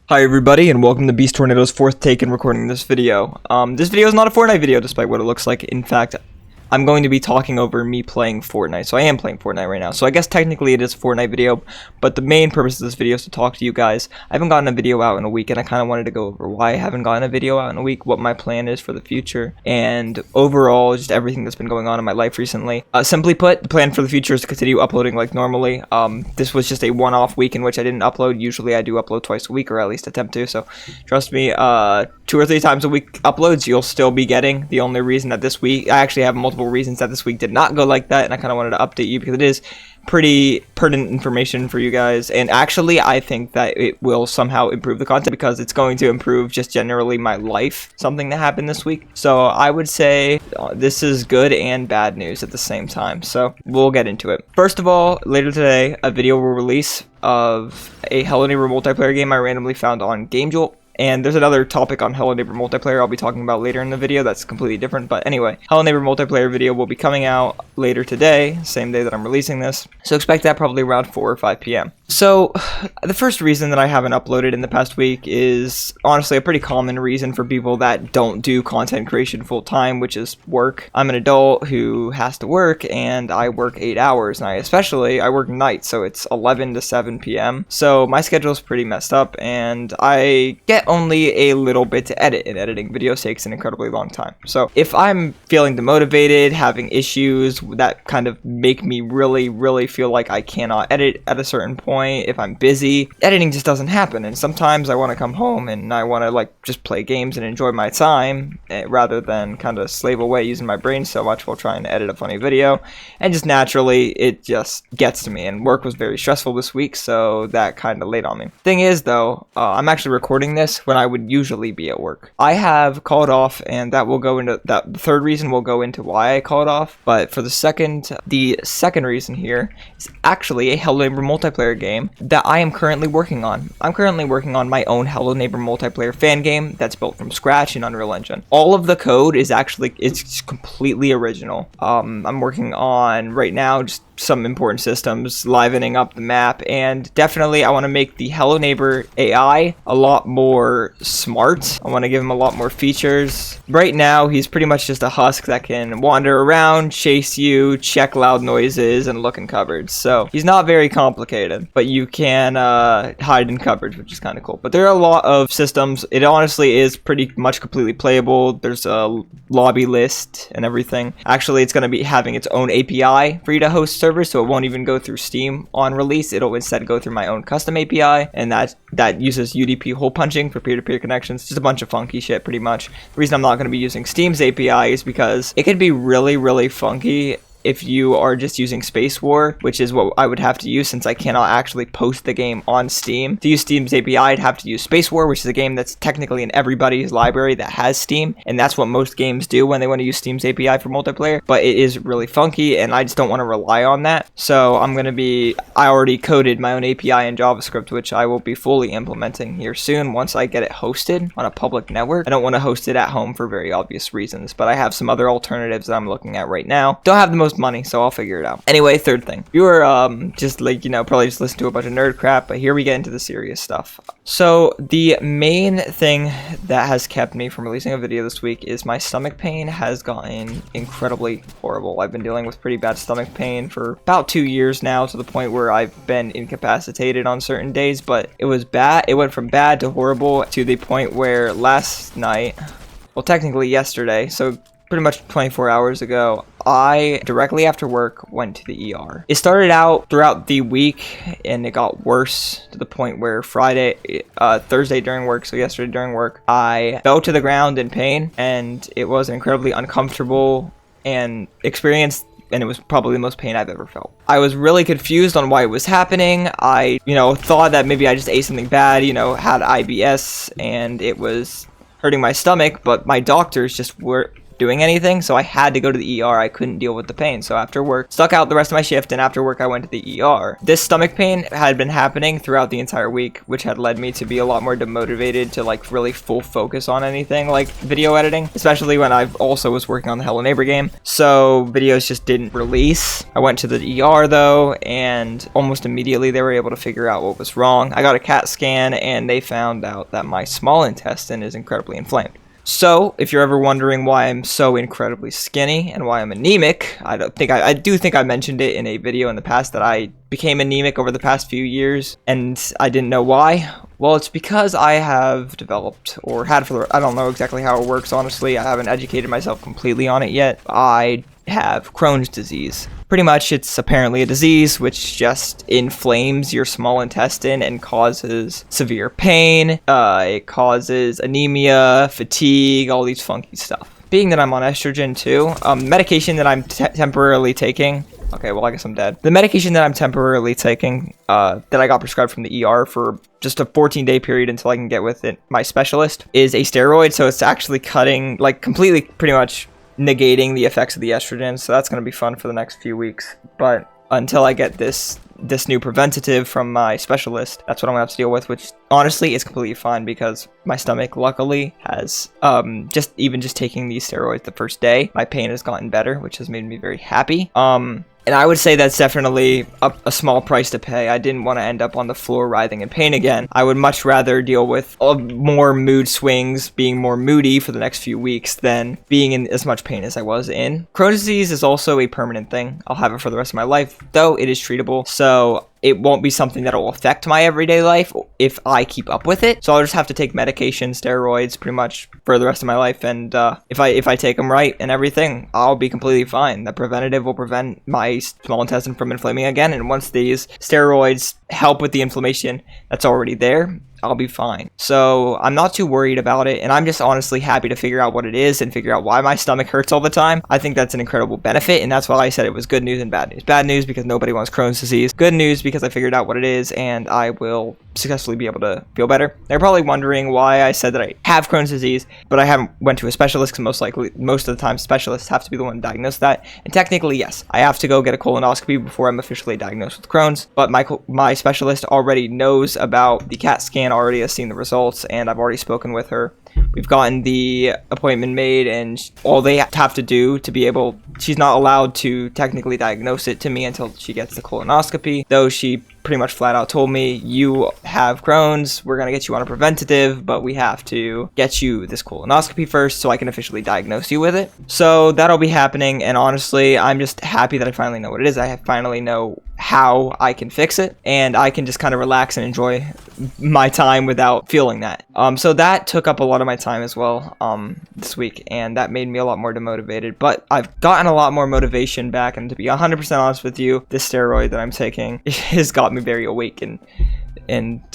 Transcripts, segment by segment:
Hi everybody, and welcome to Beast Tornado's fourth take in recording this video. This video is not a Fortnite video despite what it looks like. In fact, I'm going to be talking over me playing Fortnite. So I am playing Fortnite right now. So I guess technically it is a Fortnite video, but the main purpose of this video is to talk to you guys. I haven't gotten a video out in a week, and I kind of wanted to go over why I haven't gotten a video out in a week, what my plan is for the future, and overall just everything that's been going on in my life recently. Simply put, the plan for the future is to continue uploading like normally. This was just a one-off week in which I didn't upload. Usually I do upload twice a week, or at least attempt to, so trust me, 2 or 3 times a week uploads you'll still be getting. The only reason that this week, I actually have multiple reasons that this week did not go like that, and I kind of wanted to update you because it is pretty pertinent information for you guys, and actually I think that it will somehow improve the content because it's going to improve just generally my life, something that happened this week. So I would say this is good and bad news at the same time, so we'll get into it. First of all, later today a video will release of a Hello Neighbor multiplayer game I randomly found on GameJolt. And there's another topic on Hello Neighbor multiplayer I'll be talking about later in the video that's completely different. But anyway, Hello Neighbor multiplayer video will be coming out later today, same day that I'm releasing this. So expect that probably around 4 or 5 p.m. So the first reason that I haven't uploaded in the past week is honestly a pretty common reason for people that don't do content creation full time, which is work. I'm an adult who has to work, and I work 8 hours, and I work nights, so it's 11 to 7 p.m. So my schedule is pretty messed up, and I get only a little bit to edit, and editing videos takes an incredibly long time. So if I'm feeling demotivated, having issues that kind of make me really feel like I cannot edit at a certain point, if I'm busy, editing just doesn't happen. And sometimes I want to come home and I want to like just play games and enjoy my time rather than kind of slave away using my brain so much while trying to edit a funny video. And just naturally it just gets to me, and work was very stressful this week, so that kind of laid on me. Thing is though, I'm actually recording this when I would usually be at work. I have called off, and that will go into that. The third reason will go into why I called off, but for the second reason here is actually a Hello Neighbor multiplayer game that I am currently working on. I'm currently working on my own Hello Neighbor multiplayer fan game that's built from scratch in Unreal Engine. All of the code is actually, it's completely original. I'm working on right now just some important systems, livening up the map, and definitely I want to make the Hello Neighbor AI a lot more smart. I want to give him a lot more features. Right now he's pretty much just a husk that can wander around, chase you, check loud noises, and look in cupboards. So he's not very complicated, but you can hide in cupboards, which is kind of cool. But there are a lot of systems. It honestly is pretty much completely playable. There's a lobby list and everything. Actually, it's going to be having its own API for you to host servers, so it won't even go through Steam on release. It'll instead go through my own custom API, and that uses UDP hole punching for peer-to-peer connections. Just a bunch of funky shit, pretty much. The reason I'm not going to be using Steam's API is because it could be really funky if you are just using Space War, which is what I would have to use since I cannot actually post the game on Steam. To use Steam's API, I'd have to use Space War, which is a game that's technically in everybody's library that has Steam, and that's what most games do when they want to use Steam's API for multiplayer, but it is really funky, and I just don't want to rely on that. So I already coded my own API in JavaScript, which I will be fully implementing here soon once I get it hosted on a public network. I don't want to host it at home for very obvious reasons, but I have some other alternatives that I'm looking at right now. Don't have the most money, so I'll figure it out. Anyway, third thing. You were just like, probably just listen to a bunch of nerd crap, but here we get into the serious stuff. So the main thing that has kept me from releasing a video this week is my stomach pain has gotten incredibly horrible. I've been dealing with pretty bad stomach pain for about 2 years now, to the point where I've been incapacitated on certain days, but it was bad. It went from bad to horrible to the point where last night, well, technically yesterday, so pretty much 24 hours ago, I, directly after work, went to the ER. It started out throughout the week, and it got worse to the point where Thursday during work, so yesterday during work, I fell to the ground in pain, and it was an incredibly uncomfortable experience, and it was probably the most pain I've ever felt. I was really confused on why it was happening. I, thought that maybe I just ate something bad, had IBS, and it was hurting my stomach, but my doctors just doing anything, so I had to go to the ER. I couldn't deal with the pain, so after work, stuck out the rest of my shift, and after work I went to the ER. This stomach pain had been happening throughout the entire week, which had led me to be a lot more demotivated to like really full focus on anything like video editing, especially when I also was working on the Hello Neighbor game, so videos just didn't release. I went to the ER though, and almost immediately they were able to figure out what was wrong. I got a CAT scan and they found out that my small intestine is incredibly inflamed. So, if you're ever wondering why I'm so incredibly skinny and why I'm anemic, I do think I mentioned it in a video in the past that I became anemic over the past few years, and I didn't know why. Well, it's because I have developed, or had for the, I don't know exactly how it works, honestly. I haven't educated myself completely on it yet. I have Crohn's disease. Pretty much, it's apparently a disease which just inflames your small intestine and causes severe pain. It causes anemia, fatigue, all these funky stuff. Being that I'm on estrogen too, medication that I'm temporarily taking. Okay, well, I guess I'm dead. The medication that I'm temporarily taking, that I got prescribed from the ER for just a 14-day period until I can get with it, my specialist, is a steroid. So it's actually cutting, like, completely, pretty much negating the effects of the estrogen. So that's going to be fun for the next few weeks. But until I get this new preventative from my specialist, that's what I'm gonna have to deal with, which honestly is completely fine because my stomach luckily has just taking these steroids the first day, my pain has gotten better, which has made me very happy. And I would say that's definitely a small price to pay. I didn't want to end up on the floor writhing in pain again. I would much rather deal with more mood swings, being more moody for the next few weeks than being in as much pain as I was in. Crohn's disease is also a permanent thing. I'll have it for the rest of my life, though it is treatable. So it won't be something that will affect my everyday life if I keep up with it. So I'll just have to take medication, steroids, pretty much for the rest of my life. And if I take them right and everything, I'll be completely fine. The preventative will prevent my small intestine from inflaming again. And once these steroids help with the inflammation that's already there, I'll be fine. So I'm not too worried about it, and I'm just honestly happy to figure out what it is and figure out why my stomach hurts all the time. I think that's an incredible benefit, and that's why I said it was good news and bad news. Bad news because nobody wants Crohn's disease. Good news because I figured out what it is, and I will successfully be able to feel better. They're probably wondering why I said that I have Crohn's disease, but I haven't went to a specialist because most of the time specialists have to be the one to diagnose that. And technically, yes, I have to go get a colonoscopy before I'm officially diagnosed with Crohn's, but my specialist already knows about the CAT scan, already has seen the results, and I've already spoken with her. We've gotten the appointment made, and all they have to do to be able, she's not allowed to technically diagnose it to me until she gets the colonoscopy, though she pretty much flat out told me, you have Crohn's, we're going to get you on a preventative, but we have to get you this colonoscopy first so I can officially diagnose you with it. So that'll be happening, and honestly, I'm just happy that I finally know what it is. I finally know how I can fix it, and I can just kind of relax and enjoy my time without feeling that. So that took up a lot of my time as well this week, and that made me a lot more demotivated, but I've gotten a lot more motivation back, and to be 100% honest with you, this steroid that I'm taking has got me very awake, and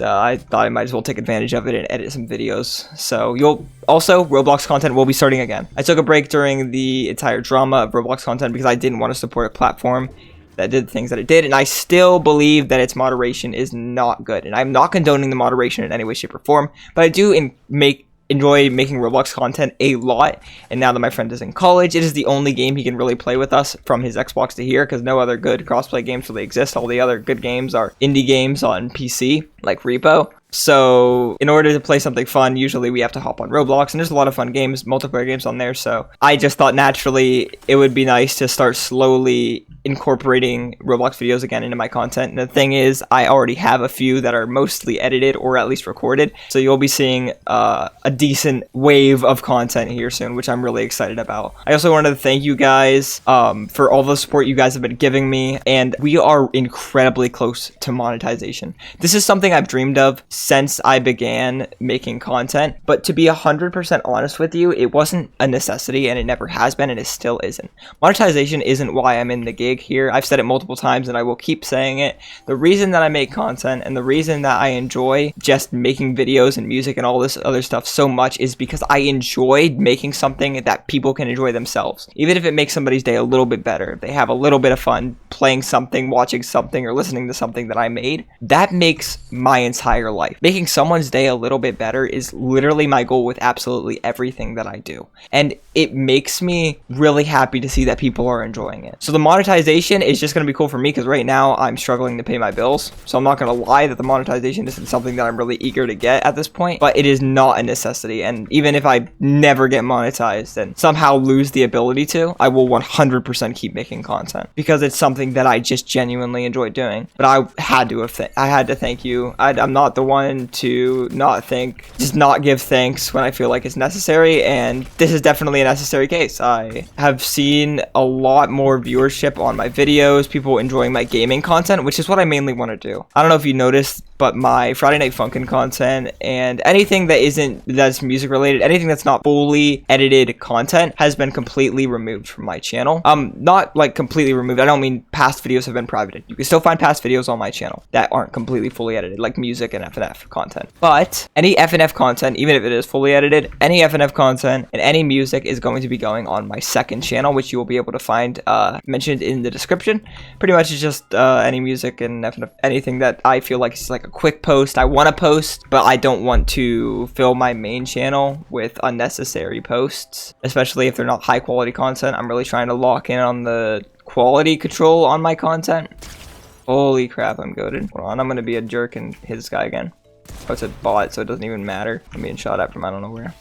I thought I might as well take advantage of it and edit some videos. So Roblox content will be starting again. I took a break during the entire drama of Roblox content because I didn't want to support a platform that did the things that it did, and I still believe that its moderation is not good, and I'm not condoning the moderation in any way, shape, or form, but I do enjoy making Roblox content a lot, and now that my friend is in college, it is the only game he can really play with us from his Xbox to here, because no other good crossplay games really exist. All the other good games are indie games on PC, like Repo. So in order to play something fun, usually we have to hop on Roblox, and there's a lot of fun games, multiplayer games on there, so I just thought naturally it would be nice to start slowly incorporating Roblox videos again into my content. And the thing is, I already have a few that are mostly edited or at least recorded, so you'll be seeing a decent wave of content here soon, which I'm really excited about. I also wanted to thank you guys for all the support you guys have been giving me, and we are incredibly close to monetization. This is something I've dreamed of since I began making content, but to be 100% honest with you, it wasn't a necessity, and it never has been, and it still isn't. Monetization isn't why I'm in the gig here. I've said it multiple times, and I will keep saying it. The reason that I make content, and the reason that I enjoy just making videos and music and all this other stuff so much, is because I enjoy making something that people can enjoy themselves. Even if it makes somebody's day a little bit better, if they have a little bit of fun playing something, watching something, or listening to something that I made, that makes my entire life. life. Making someone's day a little bit better is literally my goal with absolutely everything that I do. And it makes me really happy to see that people are enjoying it. So the monetization is just going to be cool for me because right now I'm struggling to pay my bills. So I'm not going to lie that the monetization isn't something that I'm really eager to get at this point, but it is not a necessity. And even if I never get monetized and somehow lose the ability to, I will 100% keep making content because it's something that I just genuinely enjoy doing. But I had to thank you. I'm not the one to just not give thanks when I feel like it's necessary, and this is definitely a necessary case. I have seen a lot more viewership on my videos, people enjoying my gaming content, which is what I mainly want to do. I don't know if you noticed, but my Friday Night Funkin' content and anything that's music related, anything that's not fully edited content has been completely removed from my channel. Not like completely removed. I don't mean past videos have been privated. You can still find past videos on my channel that aren't completely fully edited, like music and FNF content. But any FNF content, even if it is fully edited, any FNF content and any music is going to be going on my second channel, which you will be able to find mentioned in the description. Pretty much it's just any music and FNF, anything that I feel like is like a quick post I want to post, but I don't want to fill my main channel with unnecessary posts, especially if they're not high quality content. I'm really trying to lock in on the quality control on my content. Holy crap, I'm goated. Hold on, I'm gonna be a jerk and hit this guy again. Oh, it's a bot, so it doesn't even matter. I'm being shot at from I don't know where.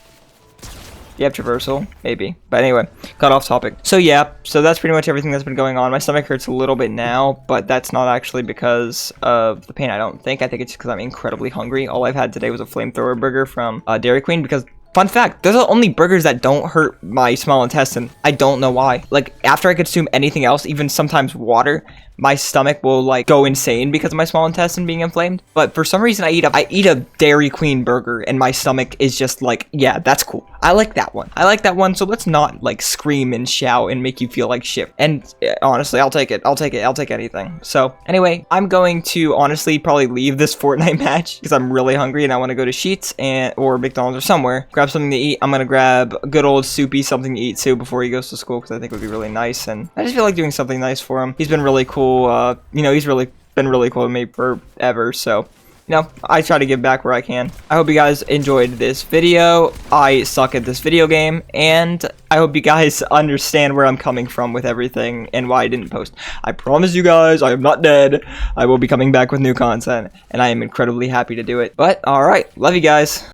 You have traversal? Maybe. But anyway, got off topic. So yeah, so that's pretty much everything that's been going on. My stomach hurts a little bit now, but that's not actually because of the pain, I don't think. I think it's just because I'm incredibly hungry. All I've had today was a flamethrower burger from Dairy Queen because... Fun fact, those are the only burgers that don't hurt my small intestine. I don't know why. Like, after I consume anything else, even sometimes water, my stomach will, like, go insane because of my small intestine being inflamed. But for some reason, I eat a Dairy Queen burger, and my stomach is just like, yeah, that's cool. I like that one. I like that one, so let's not, like, scream and shout and make you feel like shit. And honestly, I'll take it. I'll take anything. So, anyway, I'm going to, honestly, probably leave this Fortnite match because I'm really hungry and I want to go to Sheetz or McDonald's or somewhere. Grab something to eat. I'm gonna grab a good old Soupy something to eat too before he goes to school because I think it would be really nice, and I just feel like doing something nice for him. He's been really cool. You know, he's really been really cool with me forever, so you know, I try to give back where I can. I hope you guys enjoyed this video. I suck at this video game, and I hope you guys understand where I'm coming from with everything and why I didn't post. I promise you guys, I am not dead. I will be coming back with new content, and I am incredibly happy to do it. But, alright, love you guys.